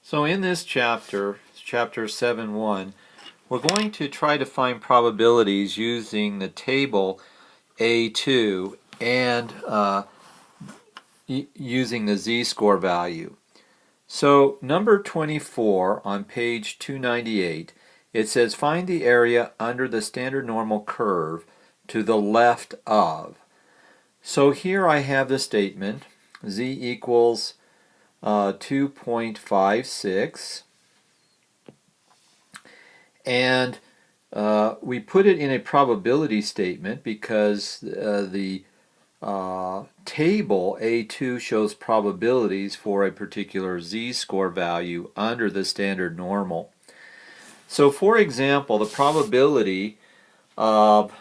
So in this chapter, chapter 7-1, we're going to try to find probabilities using the table A2 and using the z-score value. So number 24 on page 298, it says find the area under the standard normal curve to the left of. So here I have the statement z equals 2.56, and we put it in a probability statement because the table A2 shows probabilities for a particular z-score value under the standard normal. So for example, the probability of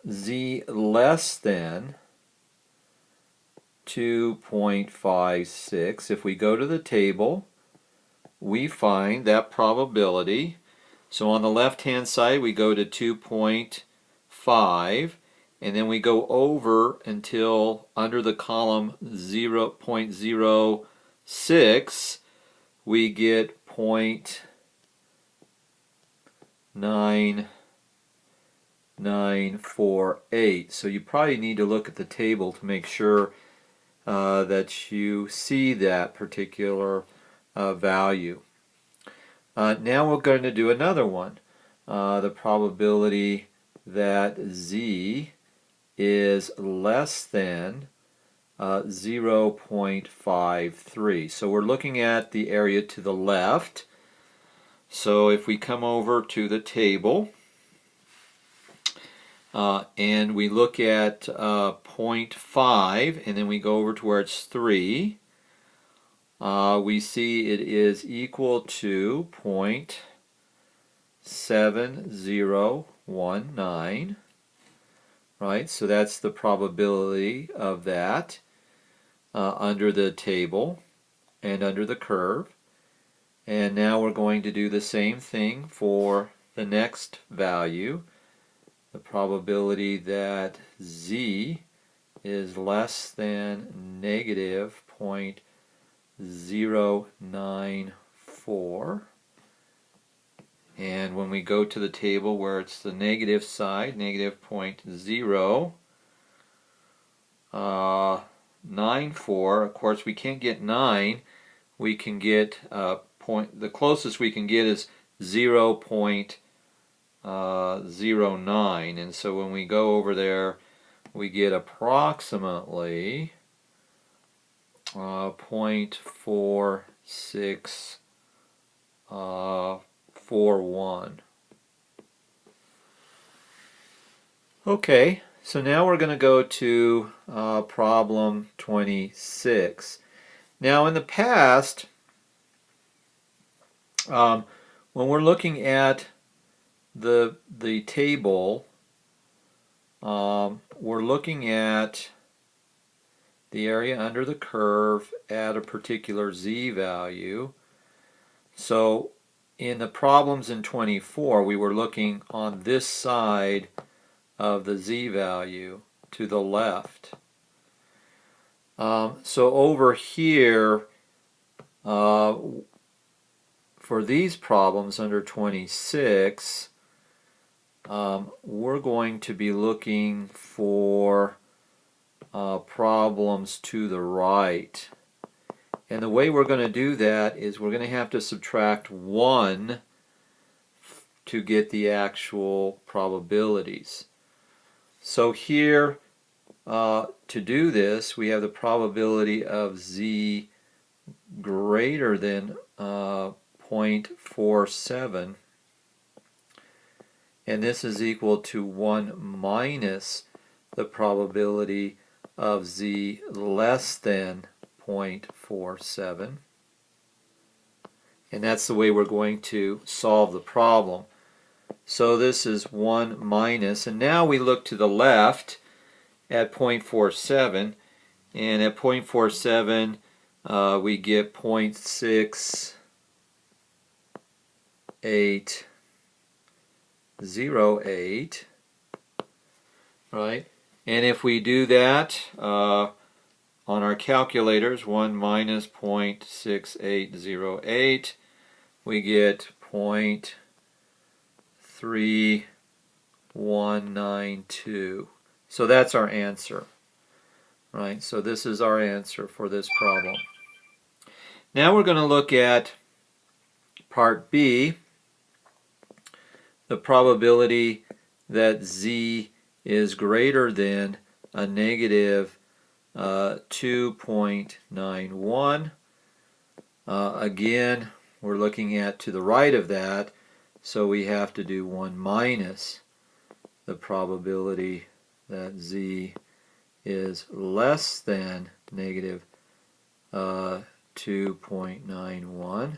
z less than 2.56, if we go to the table, we find that probability. So on the left hand side we go to 2.5, and then we go over until under the column 0.06 we get 0.9948. So you probably need to look at the table to make sure that you see that particular value. Now we're going to do another one. The probability that z is less than 0.53. So we're looking at the area to the left. So if we come over to the table and we look at 0.5 and then we go over to where it's 3, we see it is equal to 0.7019, right? So that's the probability of that under the table and under the curve. And now we're going to do the same thing for the next value, the probability that z is less than negative 0.094, and when we go to the table where it's the negative side, negative 0.094, of course we can't get 9, we can get the closest we can get is 0.09, and so when we go over there we get approximately 0.4641. Okay, so now we're going to go to problem 26. Now in the past, when we're looking at the table, we're looking at the area under the curve at a particular z value. So in the problems in 24 we were looking on this side of the z value to the left. So over here for these problems under 26 we're going to be looking for problems to the right. And the way we're going to do that is we're going to have to subtract 1 to get the actual probabilities. So here, to do this, we have the probability of z greater than 0.47, and this is equal to 1 minus the probability of z less than 0.47, and that's the way we're going to solve the problem. So this is 1 minus, and now we look to the left at 0.47, and at 0.47 we get 0.6808, right? And if we do that, on our calculators, 1 minus 0.6808, we get 0.3192. So that's our answer. Right, so this is our answer for this problem. Now we're going to look at part B, the probability that z is greater than a negative 2.91. Again, we're looking at to the right of that, so we have to do 1 minus the probability that z is less than negative 2.91.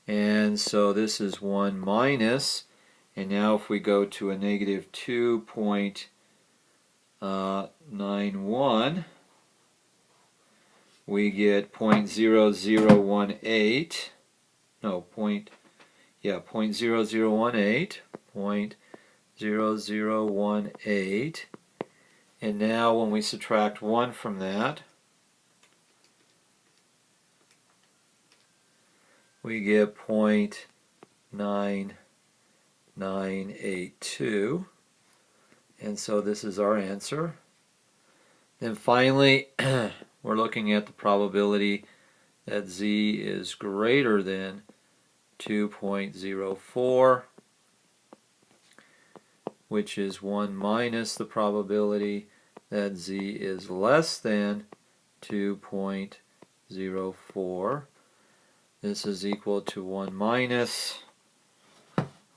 And so this is 1 minus, and now if we go to a negative 2.91, we get 0.0018, no, 0.0018, and now when we subtract 1 from that, we get 0.9982, and so this is our answer. Then finally, we're looking at the probability that z is greater than 2.04, which is 1 minus the probability that z is less than 2.04. This is equal to 1 minus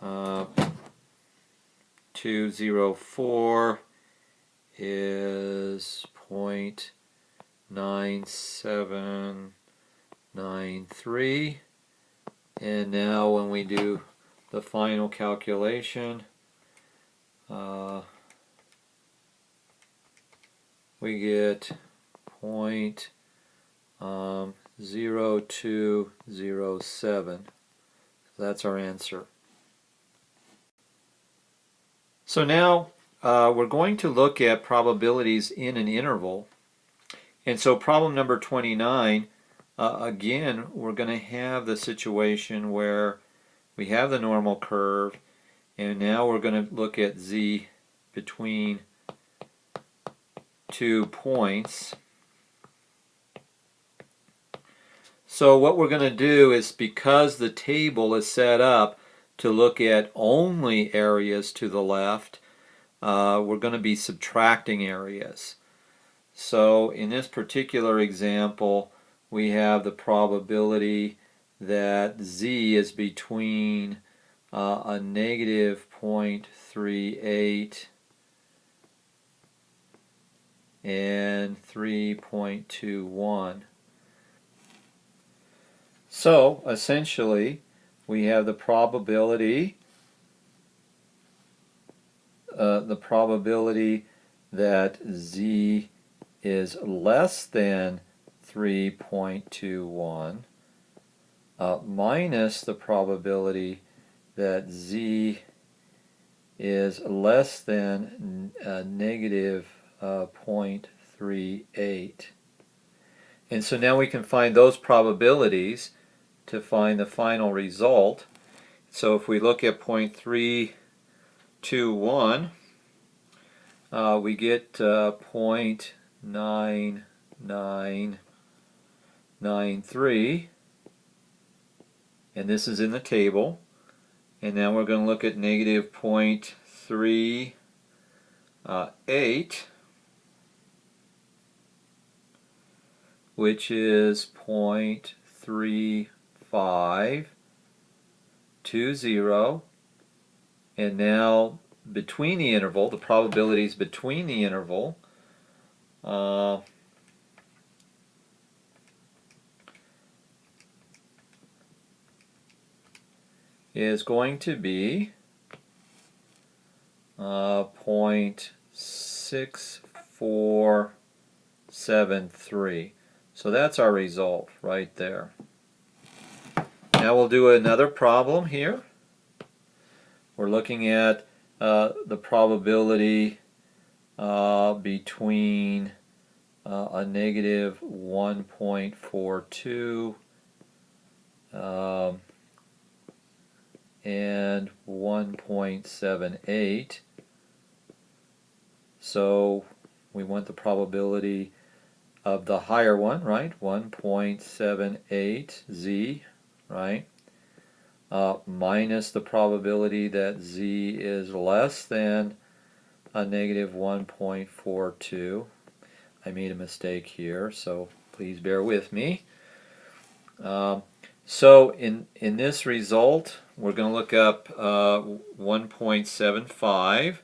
204 is 0.9793. And now when we do the final calculation, we get 0.0207. That's our answer. So now we're going to look at probabilities in an interval. And so problem number 29, again, we're going to have the situation where we have the normal curve, and now we're going to look at z between 2 points. So what we're going to do is, because the table is set up to look at only areas to the left, we're going to be subtracting areas. So in this particular example, we have the probability that z is between a negative 0.38 and 3.21. So essentially, we have the probability that z is less than 3.21 minus the probability that z is less than negative 0.38. And so now we can find those probabilities to find the final result. So if we look at 0.321, we get 0.9993, and this is in the table. And now we're going to look at negative 0.38, which is 0.3520, and now between the interval, the probabilities between the interval, is going to be 0.6473. So that's our result right there. Now we'll do another problem here. We're looking at the probability between a negative 1.42 and 1.78. So we want the probability of the higher one, right? 1.78 z, right? Minus the probability that z is less than a negative 1.42. I made a mistake here, so please bear with me. So in this result, we're going to look up 1.75,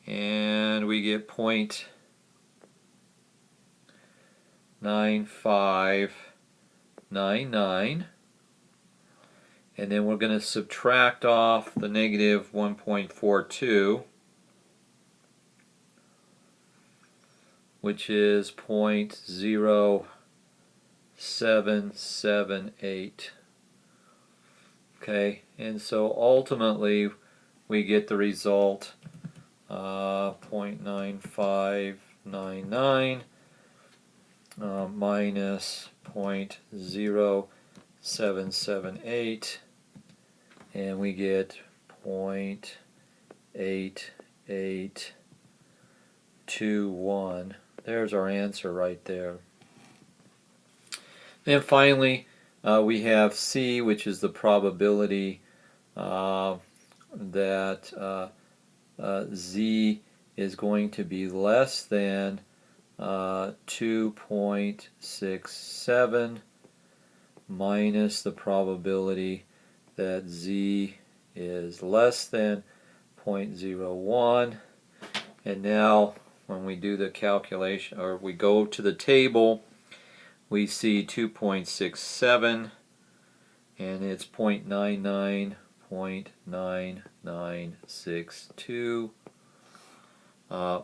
and we get 0.9599, and then we're going to subtract off the negative 1.42, which is 0.0778. Okay, and so ultimately we get the result 0.9599 minus 0.0778, and we get 0.8821. There's our answer right there. And finally, we have C, which is the probability that Z is going to be less than 2.67 minus the probability that Z is less than 0.01. And now when we do the calculation, or we go to the table, we see 2.67, and it's 0.99.9962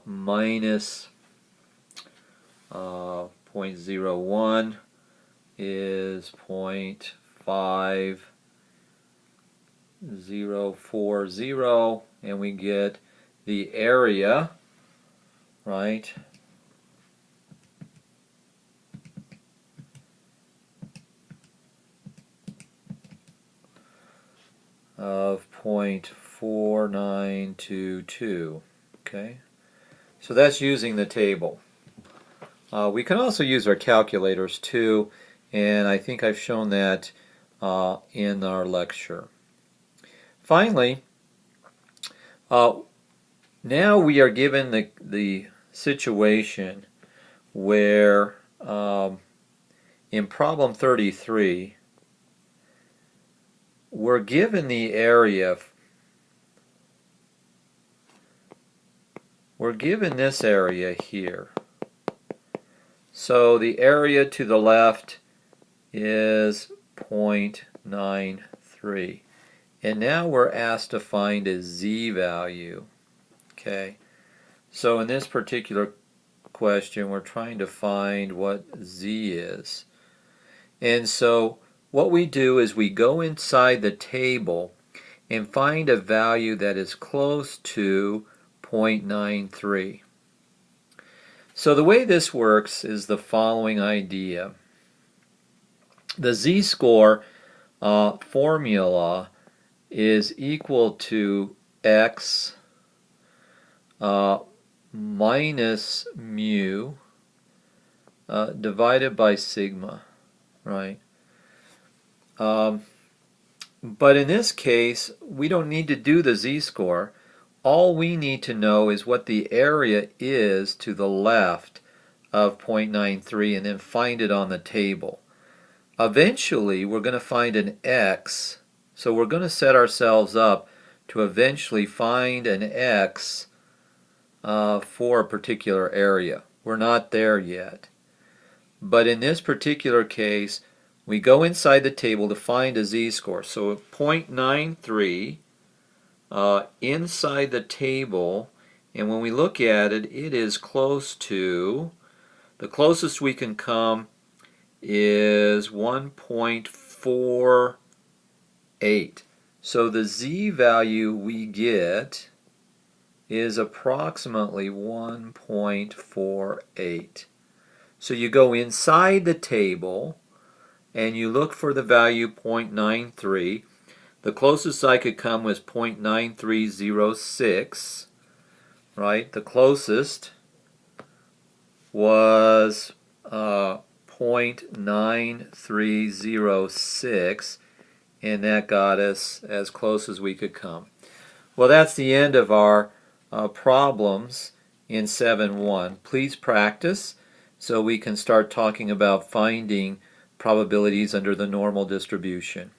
minus 0.01 is 0.5040, and we get the area, right, of 0.4922. Okay, so that's using the table. We can also use our calculators too, and I think I've shown that in our lecture. Finally, now we are given the situation where in problem 33 we're given the area. We're given this area here. So the area to the left is 0.93. And now we're asked to find a z value. Okay. So in this particular question, we're trying to find what z is. And so what we do is we go inside the table and find a value that is close to 0.93. So the way this works is the following idea. The z-score formula is equal to x minus mu divided by sigma, right? But in this case, we don't need to do the z-score. All we need to know is what the area is to the left of 0.93 and then find it on the table. Eventually, we're going to find an x, so we're going to set ourselves up to eventually find an x for a particular area. We're not there yet. But in this particular case, we go inside the table to find a z-score. So 0.93 inside the table, and when we look at it, it is close to, the closest we can come is 1.48. So the z value we get is approximately 1.48. So you go inside the table and you look for the value 0.93. The closest I could come was 0.9306, right? The closest was 0.9306, and that got us as close as we could come. Well, that's the end of our problems in 7-1. Please practice so we can start talking about finding probabilities under the normal distribution.